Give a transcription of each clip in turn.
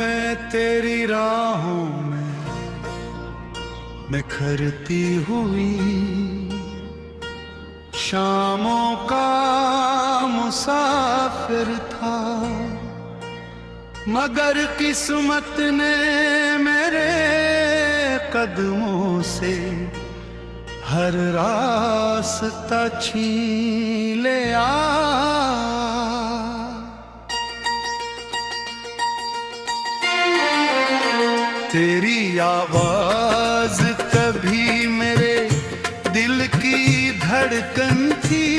मैं तेरी राहों में निखरती हुई शामों का मुसाफिर था, मगर किस्मत ने मेरे कदमों से हर रास्ता छीन लिया। तेरी आवाज कभी मेरे दिल की धड़कन थी,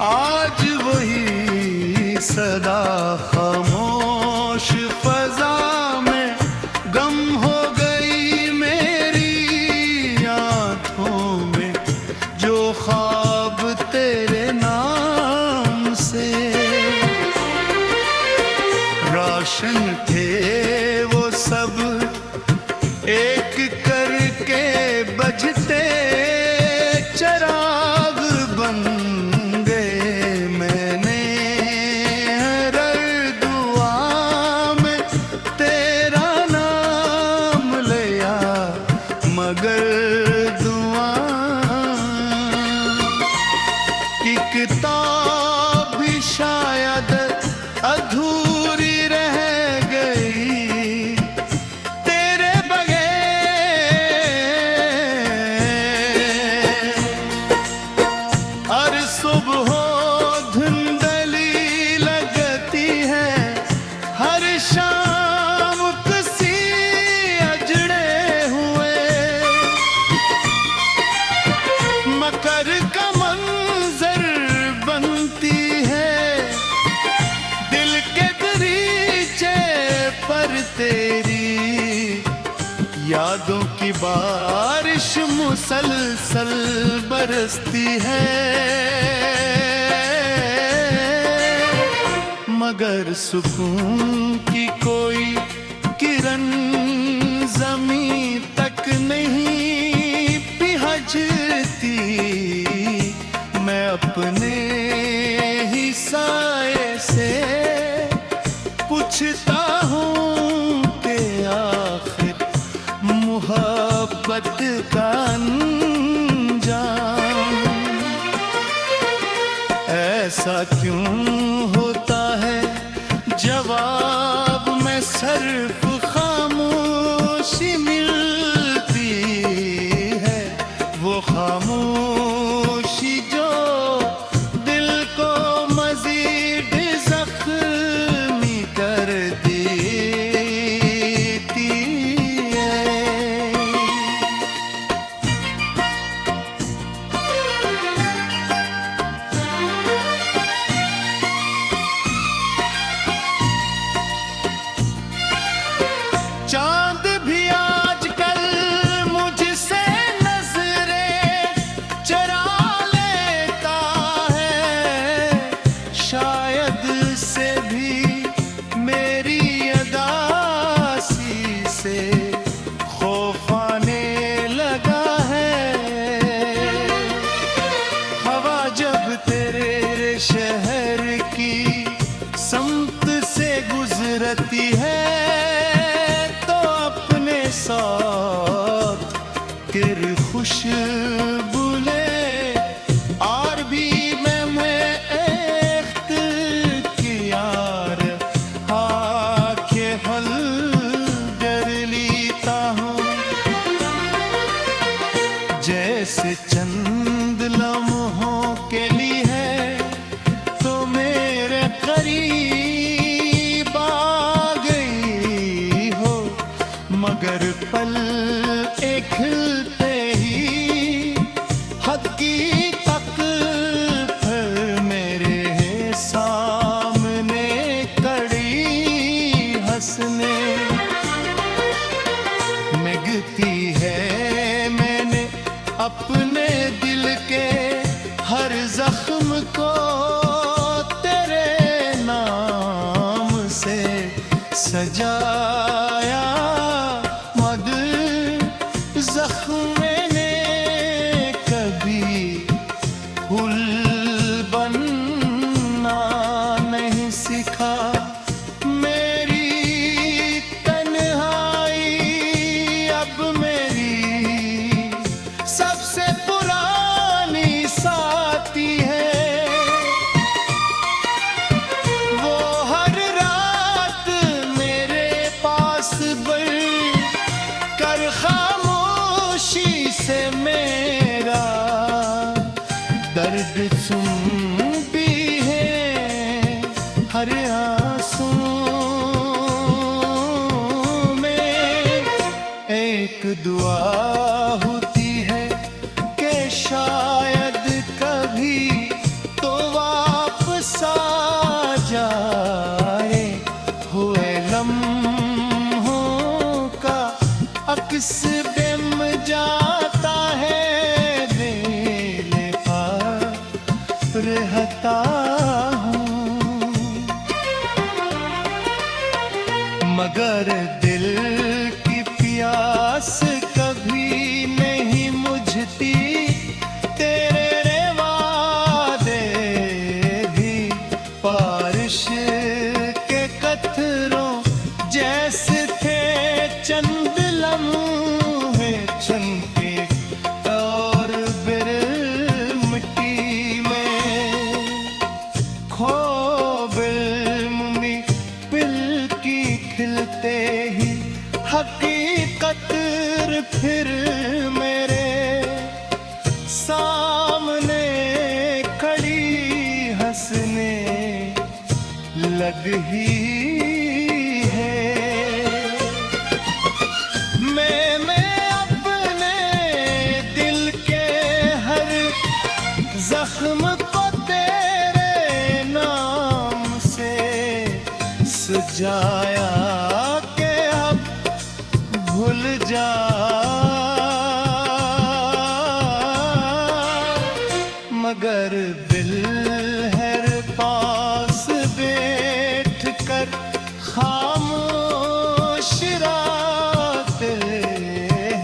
आज वही सदा खामोश फजा में गम हो गई मेरी आंखों में जो ख्वाब तेरे नाम से रोशन थे वो सब एक करके बजते चराग बन गए। मैंने हर दुआ में तेरा नाम लिया, मगर दुआ की किताब भी शायद अधूरी रह गई तेरे बगैर। हर सुबह धुंधली लगती है, हर शाम किसी अजड़े हुए मकर का मंजर बनती है दिल के दरीचे पर तेरी यादों की बारिश मुसलसल बरसती है, मगर सुकून की कोई किरण जमीन तक नहीं पिहजती। मैं अपने ही साए से पूछता हूँ कि आखिर मोहब्बत का अंजाम ऐसा क्यों होता है, जवाब में सिर्फ खामोशी मिलती है। वो खामोशी जो दिल को मजीद जख्मी कर देती है। चांद भी आजकल मुझसे नजरें चरा लेता है, शायद से भी मेरी अदासी से खौफ आने लगा है। हवा जब तेरे शहर की समत से गुजरती है साथ किर खुशबू ले और भी मैं echt की यार आके हल कर लेता हूँ। जैसे चंद लम्हों के लिए है तो मेरे करीब आ गई हो, मगर पल एक खिलते ही हकीकत फिर मेरे सामने खड़ी हंसने लगती है। मैंने अपने दिल के हर जख्म को तेरे नाम से सजाया, जख्म ने कभी फूल बनना नहीं सिखा। मेरी दर्द सुन भी है हर आंसू में। एक दुआ होती है कि शायद कभी तो वापस आ जाए, हुए लम्हों का अक्स बिम जाता है, मेले पार रहता हूँ। मगर दिल की प्यास कभी नहीं मुझती, तेरे वादे भी बारिश के कतरों जैसे थे, चंद लम्हे चमके और बिरल मिट्टी में खो बिल्मुनी पिल की खिलते ही हकीकत फिर मेरे सामने खड़ी हंसने लग ही मैंने अपने दिल के हर जख्म को तेरे नाम से सजाया के अब भूल जा। मगर दिल हर पास बैठ कर खामोश रहते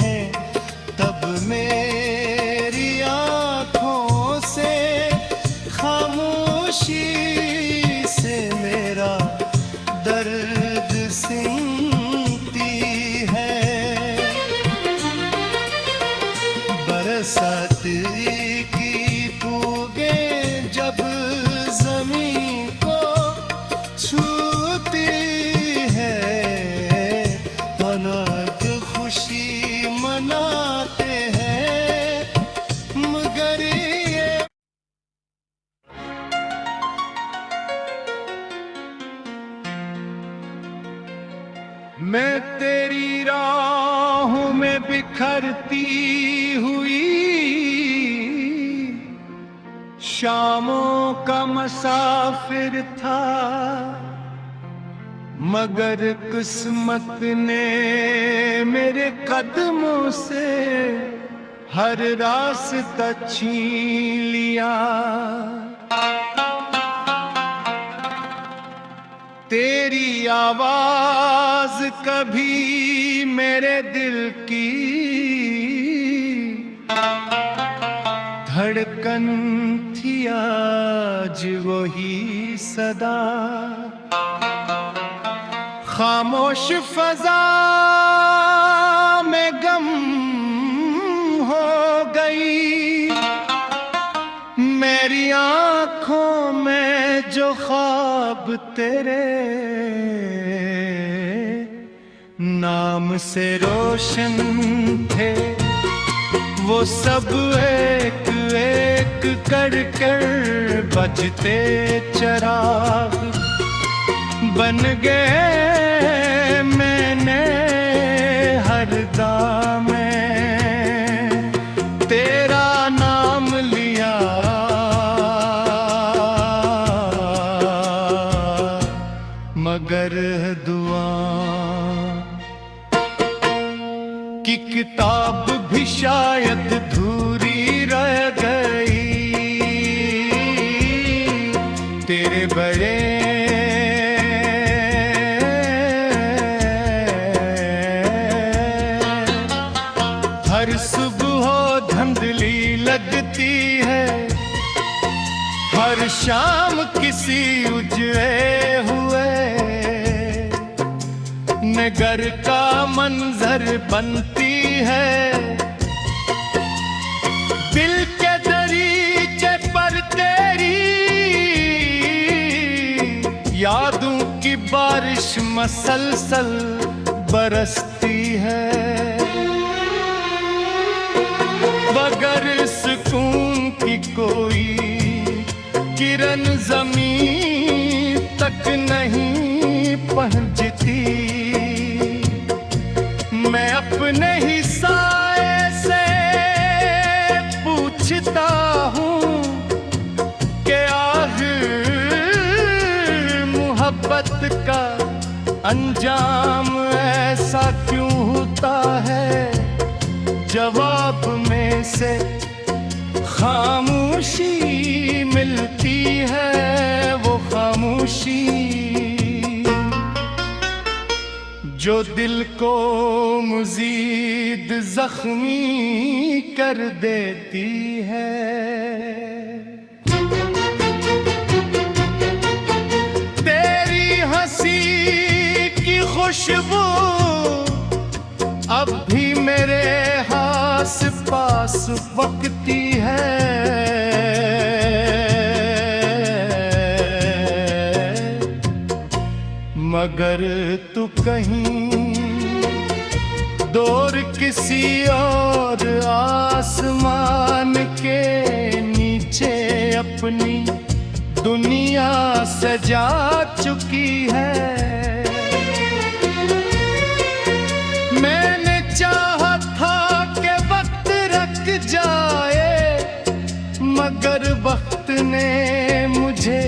हैं, तब मेरी आँखों से खामोशी से मेरा दर्द सिमटती है। बरसात की बूंदें जब जमीन को छूती है, अनाथ खुशी मनाते हैं, मगर ये मैं तेरी राहों में बिखरती हुई शामों का मुसाफिर था, मगर किस्मत ने मेरे कदमों से हर रास्ता छीन लिया। तेरी आवाज कभी मेरे दिल की धड़कन थी, आज वही सदा खामोश फजा में गम हो गई। मेरी आँखों में जो ख्वाब तेरे नाम से रोशन थे, वो सब एक एक कर कर बजते चिराग बन गए। मैंने हर दाम में तेरा नाम लिया, मगर दुआ की किताब भी शायद धूरी रह गई। तेरे बड़े हर सुबह धुंधली लगती है, हर शाम किसी उजड़े हुए नगर का मंजर बनती है। दिल के दरीचे पर तेरी यादों की बारिश मसलसल बरसती है। बगैर सुकून की कोई किरण जमीन तक नहीं पहुंचती। मैं अपने ही साए से पूछता हूँ कि आखिर मोहब्बत का अंजाम ऐसा क्यों होता है। जवाब में से खामोशी मिलती है, वो खामोशी जो दिल को मज़ीद जख्मी कर देती है। तेरी हंसी की खुशबू अब भी मेरे आस पास वक्ती है। मगर तू कहीं दूर किसी और आसमान के नीचे अपनी दुनिया सजा चुकी है। मैंने चाहा था कि वक्त रुक जाए, मगर वक्त ने मुझे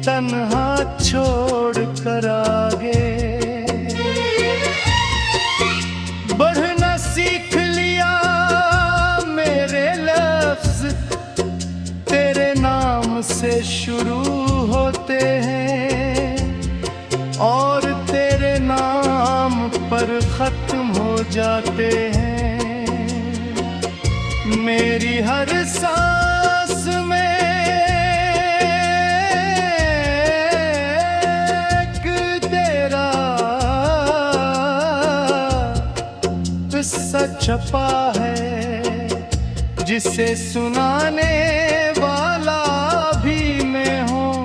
तन्हा छोड़ कर आगे बढ़ना सीख लिया। मेरे लफ्ज तेरे नाम से शुरू होते हैं और तेरे नाम पर खत्म हो जाते हैं। मेरी हर सांस में छपा है, जिसे सुनाने वाला भी मैं हूँ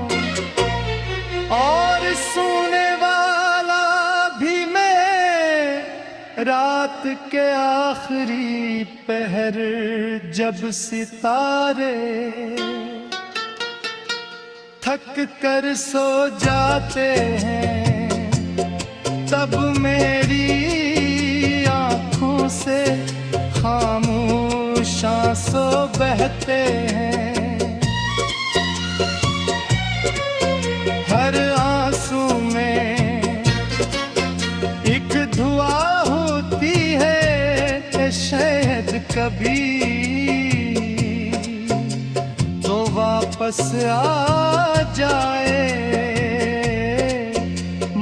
और सुनने वाला भी मैं। रात के आखिरी पहर जब सितारे थक कर सो जाते हैं, तब मेरी से खामोश आंसू बहते हैं। हर आंसू में एक दुआ होती है, शायद कभी तो वापस आ जाए।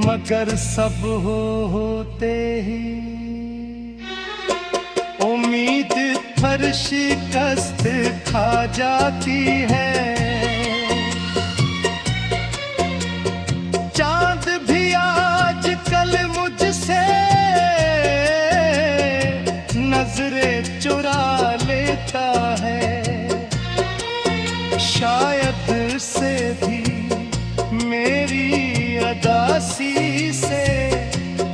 मगर सब होते ही उम्मीद पर शिकस्त खा जाती है। चांद भी आजकल मुझसे नजरें चुरा लेता है। शायद से भी मेरी अदासी से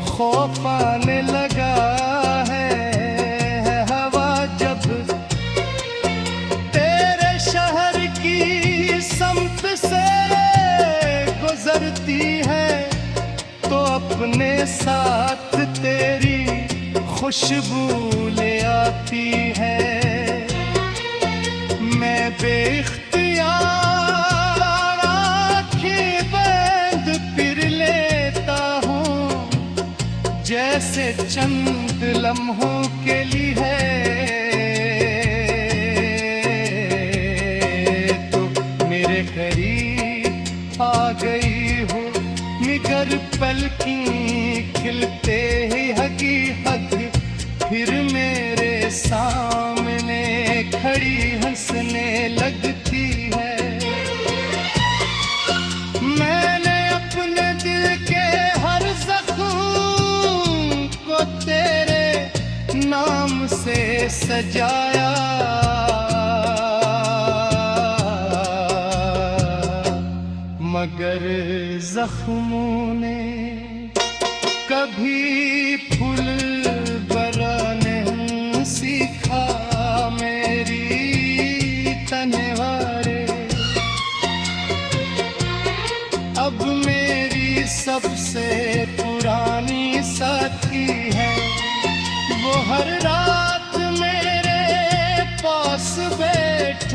खौफ आने लगा है। है तो अपने साथ तेरी खुशबू ले आती है। मैं बेख्तियार आँखें बंद फिर लेता हूँ, जैसे चंद लम्हों के लिए तो मेरे करीब आ गई। निगर पलकी खिलते ही हकीकत फिर मेरे सामने खड़ी हंसने लगती है। मैंने अपने दिल के हर जख्म को तेरे नाम से सजाया। मगर जख्मों ने कभी फूल बरा नहीं सीखा। मेरी तनवारे अब मेरी सबसे पुरानी साथी है। वो हर रात मेरे पास बैठ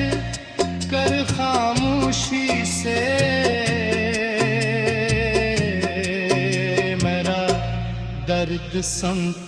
कर खामोशी से मेरा दर्द सुनती